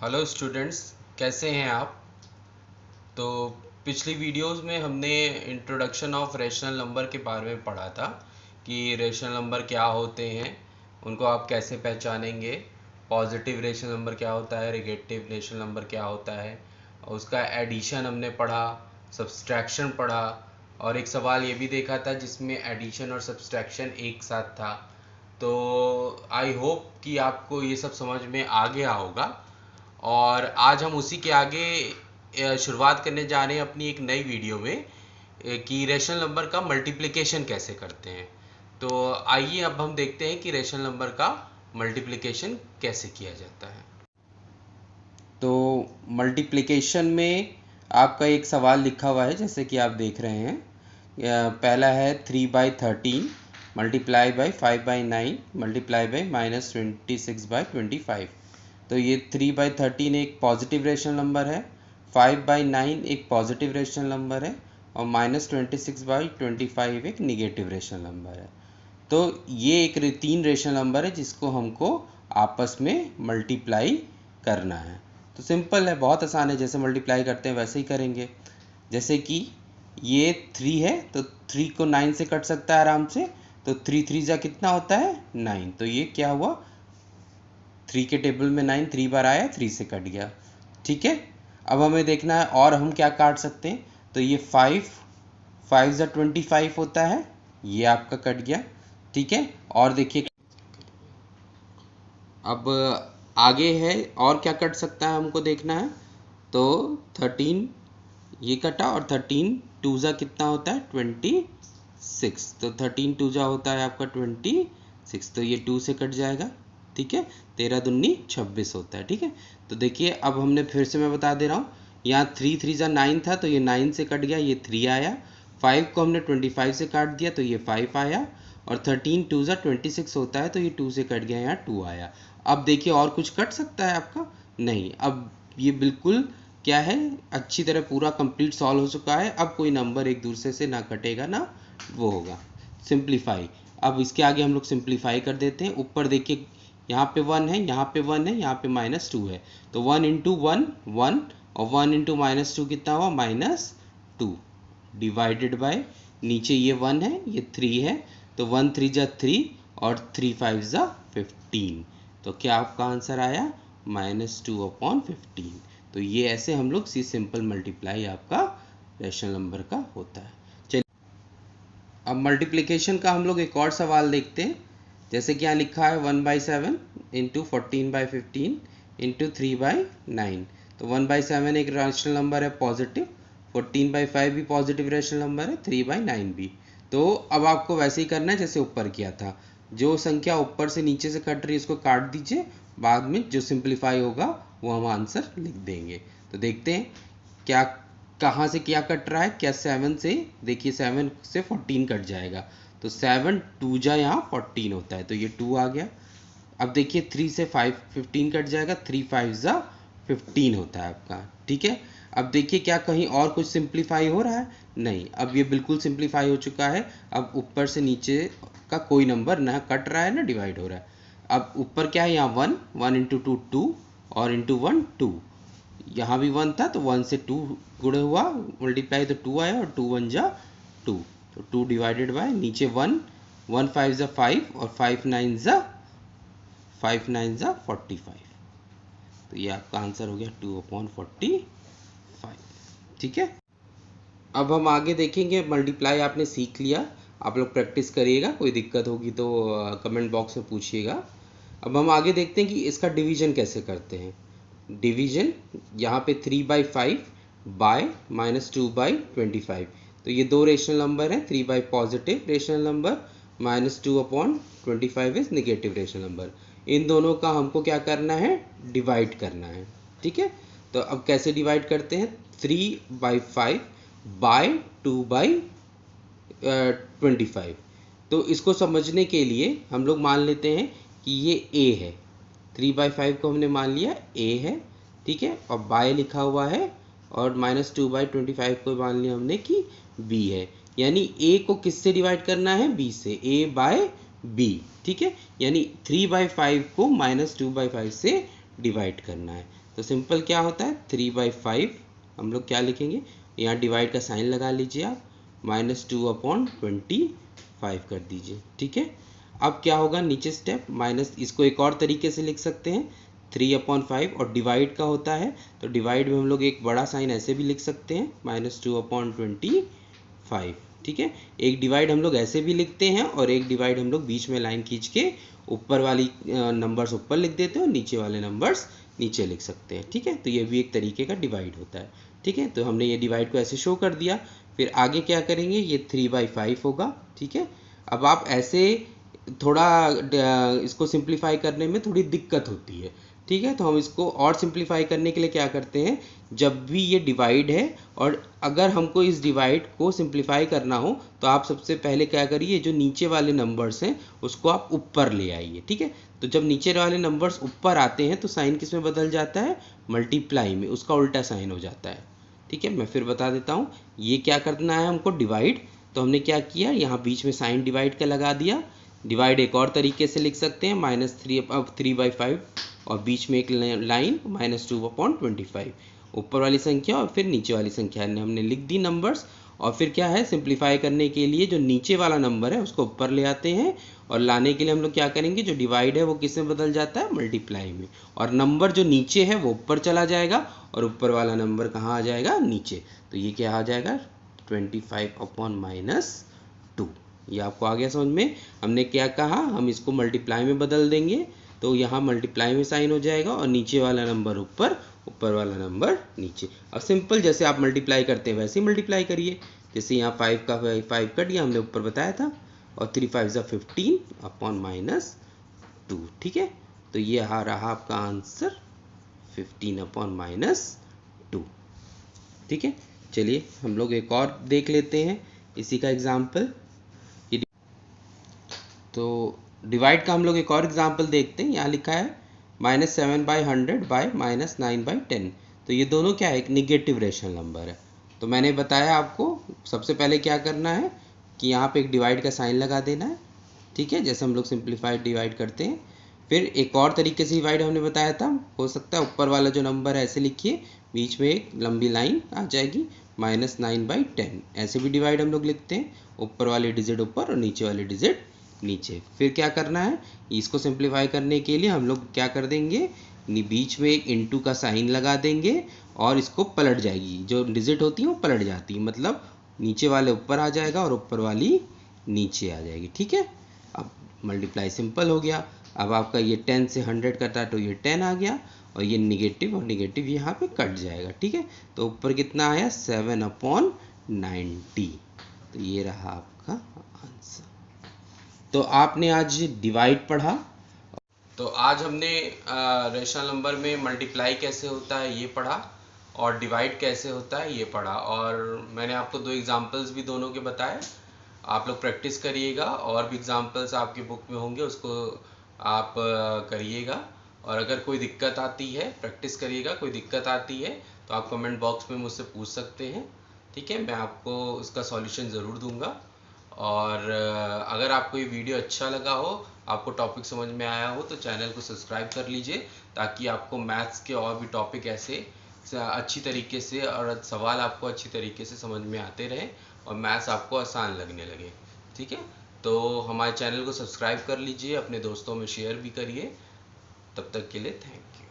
Hello students, कैसे हैं आप। तो पिछली वीडियोस में हमने इंट्रोडक्शन ऑफ रैशनल नंबर के बारे में पढ़ा था कि रैशनल नंबर क्या होते हैं, उनको आप कैसे पहचानेंगे, पॉजिटिव रैशनल नंबर क्या होता है, नेगेटिव रैशनल नंबर क्या होता है, और उसका एडिशन हमने पढ़ा, सब्सट्रैक्शन पढ़ा, और एक सवाल ये भी देखा था जिसमें एडिशन और सब्सट्रैक्शन एक साथ था। तो आई होप कि आपको ये सब समझ में आ गया होगा। और आज हम उसी के आगे शुरुआत करने जा रहे हैं अपनी एक नई वीडियो में कि रैशनल नंबर का मल्टीप्लिकेशन कैसे करते हैं। तो आइए अब हम देखते हैं कि रैशनल नंबर का मल्टीप्लिकेशन कैसे किया जाता है। तो मल्टीप्लिकेशन में आपका एक सवाल लिखा हुआ है जैसे कि आप देख रहे हैं। पहला है 3/13 मल्टीप्लाई बाई 5/9 मल्टीप्लाई बाई -26/25। तो ये 3/13 एक पॉजिटिव रेशनल नंबर है, 5/9 एक पॉजिटिव रेशनल नंबर है, और -26/25 एक निगेटिव रेशनल नंबर है। तो ये एक तीन रेशनल नंबर है जिसको हमको आपस में मल्टीप्लाई करना है। तो सिंपल है, बहुत आसान है, जैसे मल्टीप्लाई करते हैं वैसे ही करेंगे। जैसे कि ये 3 है तो 3 को 9 से कट सकता है आराम से, तो 3 3 जा कितना होता है 9। तो ये क्या हुआ, 3 के टेबल में 9 3 बार आया, 3 से कट गया। ठीक है, अब हमें देखना है और हम क्या काट सकते हैं। तो ये 5 जा 25 होता है, ये आपका कट गया। ठीक है, और देखिए अब आगे है और क्या कट सकता है हमको देखना है। तो 13 ये कटा, और 13 2 जा कितना होता है 26। तो 13 2 जा होता है आपका 26, तो ये 2 से कट जाएगा। ठीक है, 13 दूनी 26 होता है। ठीक है, तो देखिए अब हमने फिर से मैं बता दे रहा हूँ, यहाँ 3 3 जा 9 था तो ये 9 से कट गया, ये 3 आया। 5 को हमने 25 से काट दिया तो ये 5 आया, और 13 2 जा 26 होता है तो ये 2 से कट गया, यहाँ 2 आया। अब देखिए और कुछ कट सकता है आपका, नहीं। अब ये बिल्कुल क्या है, अच्छी तरह पूरा कंप्लीट सॉल्व हो चुका है। अब कोई नंबर एक दूसरे से ना कटेगा ना वो होगा। सिंप्लीफाई, अब इसके आगे हम लोग सिंप्लीफाई कर देते हैं। ऊपर देखिए यहाँ पे 1 है, यहाँ पे 1 है, यहाँ पे -2 है, तो 1 इंटू 1 1, और 1 इंटू -2 कितना हुआ -2, डिवाइडेड बाय नीचे ये 1 है ये 3 है, तो 1 3 जा 3 और 3 5 जा 15। तो क्या आपका आंसर आया -2/15। तो ये ऐसे हम लोग सिंपल मल्टीप्लाई आपका रैशनल नंबर का होता है। चलिए अब मल्टीप्लिकेशन का हम लोग एक और सवाल देखते हैं। जैसे कि यहाँ लिखा है 1/7 इंटू 14/15 इंटू 3/9। तो 1/7 एक रैशनल नंबर है पॉजिटिव, 14/5 भी पॉजिटिव रैशनल नंबर है, 3/9 भी। तो अब आपको वैसे ही करना है जैसे ऊपर किया था, जो संख्या ऊपर से नीचे से कट रही है उसको काट दीजिए, बाद में जो सिंप्लीफाई होगा वो हम आंसर लिख देंगे। तो देखते हैं क्या कहाँ से क्या कट रहा है। क्या 7 से, देखिए 7 से 14 कट जाएगा, तो 7 2 जा यहाँ 14 होता है, तो ये 2 आ गया। अब देखिए 3 से 15 कट जाएगा, 3 5 जा 15 होता है आपका। ठीक है, अब देखिए क्या कहीं और कुछ सिंप्लीफाई हो रहा है, नहीं। अब ये बिल्कुल सिंप्लीफाई हो चुका है। अब ऊपर से नीचे का कोई नंबर ना कट रहा है ना डिवाइड हो रहा है। अब ऊपर क्या है, यहाँ 1 1 इंटू 2 2, और इंटू 1 2, यहाँ भी 1 था तो 1 से 2 गुणे हुआ मल्टीप्लाई, तो 2 आया, और 2 1 जा 2, तो 2 डिवाइडेड बाय नीचे 1 1 5 जा 5, और 5 9 जा 45। तो ये आपका आंसर हो गया 2/45। ठीक है, अब हम आगे देखेंगे। मल्टीप्लाई आपने सीख लिया, आप लोग प्रैक्टिस करिएगा, कोई दिक्कत होगी तो कमेंट बॉक्स में पूछिएगा। अब हम आगे देखते हैं कि इसका डिवीजन कैसे करते हैं। डिवीजन यहाँ पे 3/5 बाय -2/25। तो ये दो रेशनल नंबर हैं, 3 by positive rational number, -2/25 is negative rational number. इन दोनों का हमको क्या करना है, डिवाइड करना है। ठीक है, तो अब कैसे डिवाइड करते हैं, 3/5 बाय 2/25। तो इसको समझने के लिए हम लोग मान लेते हैं कि ये a है, 3/5 को हमने मान लिया a है। ठीक है, और बाय लिखा हुआ है, और -2/25 को मान लिया हमने कि b है। यानी a को किससे डिवाइड करना है, b से, a बाय b। ठीक है, यानी 3/5 को -2/5 से डिवाइड करना है। तो सिंपल क्या होता है, 3/5 हम लोग क्या लिखेंगे, यहाँ डिवाइड का साइन लगा लीजिए आप, -2/25 कर दीजिए। ठीक है, अब क्या होगा नीचे स्टेप माइनस, इसको एक और तरीके से लिख सकते हैं, 3/5 और डिवाइड का होता है तो डिवाइड में हम लोग एक बड़ा साइन ऐसे भी लिख सकते हैं, -2/25। ठीक है, एक डिवाइड हम लोग ऐसे भी लिखते हैं और एक डिवाइड हम लोग बीच में लाइन खींच के ऊपर वाली नंबर्स ऊपर लिख देते हैं और नीचे वाले नंबर्स नीचे लिख सकते हैं। ठीक है, तो ये भी एक तरीके का डिवाइड होता है। ठीक है, तो हमने ये डिवाइड को ऐसे शो कर दिया। फिर आगे क्या करेंगे, ये 3/5 होगा। ठीक है, अब आप ऐसे थोड़ा इसको सिंप्लीफाई करने में थोड़ी दिक्कत होती है। ठीक है, तो हम इसको और सिंप्लीफाई करने के लिए क्या करते हैं, जब भी ये डिवाइड है और अगर हमको इस डिवाइड को सिंप्लीफाई करना हो तो आप सबसे पहले क्या करिए, जो नीचे वाले नंबर्स हैं उसको आप ऊपर ले आइए। ठीक है, तो जब नीचे वाले नंबर्स ऊपर आते हैं तो साइन किस में बदल जाता है, मल्टीप्लाई में, उसका उल्टा साइन हो जाता है। ठीक है, मैं फिर बता देता हूँ, ये क्या करना है हमको डिवाइड, तो हमने क्या किया, यहाँ बीच में साइन डिवाइड का लगा दिया। डिवाइड एक और तरीके से लिख सकते हैं, -3 अब 3/5 और बीच में एक लाइन -2/25, ऊपर वाली संख्या और फिर नीचे वाली संख्या हमने लिख दी नंबर्स। और फिर क्या है, सिंप्लीफाई करने के लिए जो नीचे वाला नंबर है उसको ऊपर ले आते हैं और लाने के लिए हम लोग क्या करेंगे, जो डिवाइड है वो किस में बदल जाता है, मल्टीप्लाई में, और नंबर जो नीचे है वो ऊपर चला जाएगा और ऊपर वाला नंबर कहाँ आ जाएगा, नीचे। तो ये क्या आ जाएगा, 25/-2। ये आपको आ गया समझ में। हमने क्या कहा, हम इसको मल्टीप्लाई में बदल देंगे तो यहाँ मल्टीप्लाई में साइन हो जाएगा और नीचे वाला नंबर ऊपर, ऊपर वाला नंबर नीचे। अब सिंपल जैसे आप मल्टीप्लाई करते हैं वैसे ही मल्टीप्लाई करिए। जैसे यहाँ 5 का 5 कट गया, हमने ऊपर बताया था, और 3/5 = 15/-2। ठीक है, तो ये आ रहा आपका आंसर 15/-2। ठीक है, चलिए हम लोग एक और देख लेते हैं इसी का एग्जाम्पल। तो डिवाइड का हम लोग एक और एग्जाम्पल देखते हैं। यहाँ लिखा है -7/100/-9/10। तो ये दोनों क्या है, एक निगेटिव रेशनल नंबर है। तो मैंने बताया आपको सबसे पहले क्या करना है कि यहाँ पे एक डिवाइड का साइन लगा देना है। ठीक है, जैसे हम लोग सिंप्लीफाइड डिवाइड करते हैं। फिर एक और तरीके से डिवाइड हमने बताया था, हो सकता है ऊपर वाला जो नंबर है ऐसे लिखिए, बीच में एक लंबी लाइन आ जाएगी, -9/10। ऐसे भी डिवाइड हम लोग लिखते हैं, ऊपर वाले डिजिट ऊपर और नीचे वाले डिजिट नीचे। फिर क्या करना है, इसको सिंप्लीफाई करने के लिए हम लोग क्या कर देंगे, बीच में एक इंटू का साइन लगा देंगे और इसको पलट जाएगी, जो डिजिट होती है वो पलट जाती है, मतलब नीचे वाले ऊपर आ जाएगा और ऊपर वाली नीचे आ जाएगी। ठीक है, अब मल्टीप्लाई सिंपल हो गया। अब आपका ये 10 से 100 कटा तो ये 10 आ गया और ये निगेटिव और निगेटिव यहाँ पे कट जाएगा। ठीक है, तो ऊपर कितना आया, 7/90। तो ये रहा आपका आंसर। तो आपने आज डिवाइड पढ़ा। तो आज हमने रेशनल नंबर में मल्टीप्लाई कैसे होता है ये पढ़ा और डिवाइड कैसे होता है ये पढ़ा, और मैंने आपको दो एग्जांपल्स भी दोनों के बताए। आप लोग प्रैक्टिस करिएगा, और भी एग्जांपल्स आपकी बुक में होंगे उसको आप करिएगा। और अगर कोई दिक्कत आती है, प्रैक्टिस करिएगा, कोई दिक्कत आती है तो आप कमेंट बॉक्स में मुझसे पूछ सकते हैं। ठीक है, मैं आपको उसका सॉल्यूशन ज़रूर दूंगा। और अगर आपको ये वीडियो अच्छा लगा हो, आपको टॉपिक समझ में आया हो, तो चैनल को सब्सक्राइब कर लीजिए, ताकि आपको मैथ्स के और भी टॉपिक ऐसे अच्छी तरीके से और सवाल आपको अच्छी तरीके से समझ में आते रहे और मैथ्स आपको आसान लगने लगे। ठीक है, तो हमारे चैनल को सब्सक्राइब कर लीजिए, अपने दोस्तों में शेयर भी करिए। तब तक के लिए थैंक यू।